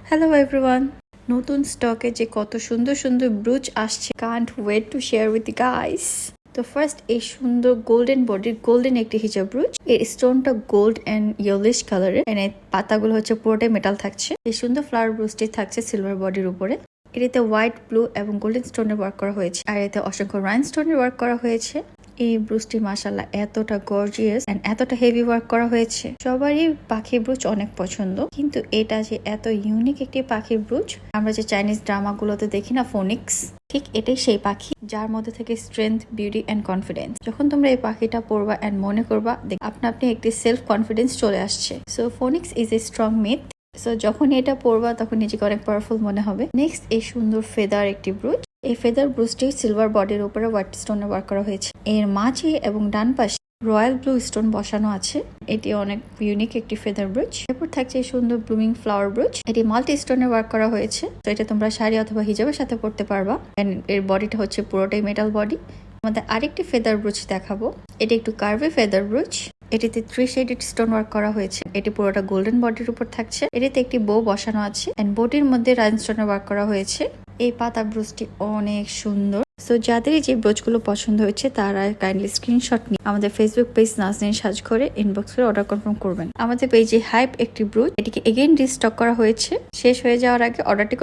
Hello everyone, নতুন স্টকে যে কত সুন্দর সুন্দর ব্রুচ আসছে, can't wait to share with guys. তো ফার্স্ট এই সুন্দর গোল্ডেন বডির গোল্ডেন একটি হিজাব ব্রুচ। এর স্টোনটা গোল্ড এন্ড ইয়েলোইশ কালারের, এর পাতাগুলো হচ্ছে পুরোটাই মেটাল থাকছে। এই সুন্দর ফ্লাওয়ার ব্রুচটি থাকছে সিলভার বডির উপরে। এতে হোয়াইট, ব্লু এবং গোল্ডেন স্টোনের ওয়ার্ক করা হয়েছে, আর এতে অসংখ্য রাইন স্টোনের ওয়ার্ক করা হয়েছে। এই ব্রুচটি মাশাআল্লাহ এতটা গর্জিয়াস এন্ড এতটা হেভি ওয়ার্ক করা হয়েছে। সবারই পাখি ব্রুচ অনেক পছন্দ, কিন্তু এটা যে এত ইউনিক একটি পাখি ব্রুচ, আমরা যে চাইনিজ ড্রামাগুলোতে দেখি না ফোনিক্স, ঠিক এটাই সেই পাখি যার মধ্যে থেকে স্ট্রেংথ, বিউটি এন্ড কনফিডেন্স। যখন তোমরা এই পাখিটা পরবা এন্ড মনে করবা, আপনা আপনি একটি সেলফ কনফিডেন্স চলে আসছে। So Phoenix is a strong myth. So যখন এটা পরবা তখন নিজেকে অনেক পাওয়ারফুল মনে হবে। নেক্সট এই সুন্দর ফেদার একটি ব্রুচ। এই ফেদার ব্রুচটি সিলভার বডির উপরে হোয়াইট স্টোনে ওয়ার্ক করা হয়েছে। এর মাঝে এবং ডান পাশে রয়্যাল ব্লু স্টোন বসানো আছে। এটি অনেক ইউনিক একটি ফেদার ব্রুচ। এরপর থাকছে এই সুন্দর ব্লুমিং ফ্লাওয়ার ব্রুচ। এটি মাল্টি স্টোনে ওয়ার্ক করা হয়েছে। তো এটা তোমরা শাড়ি অথবা হিজাবের সাথে পরতে পারবা। এর বডিটা হচ্ছে পুরোটাই মেটাল বডি। আমাদের আরেকটি ফেদার ব্রুচ দেখাবো। এটি একটু কার্ভি ফেদার ব্রুচ। এটিতে 3 শেডেড স্টোন ওয়ার্ক করা হয়েছে। এটি পুরোটা গোল্ডেন বডির উপর থাকছে। এটিতে একটি বো বসানো আছে এন্ড বডির মধ্যে রাইন স্টোনে ওয়ার্ক করা হয়েছে। এই পাতা ব্রুচটি অনেক সুন্দর। সো যাদের যে ব্রুচগুলো পছন্দ হয়েছে তারা কাইন্ডলি স্ক্রিনশট নিয়ে আমাদের ফেসবুক পেজ নাজনীন সাজ করে ইনবক্স করে অর্ডার কনফার্ম করবেন। আমাদের পেজে হাইপ একটি ব্রুচ, এটিকে এগেইন রিস্টক করা হয়েছে। শেষ হয়ে যাওয়ার আগে অর্ডারটি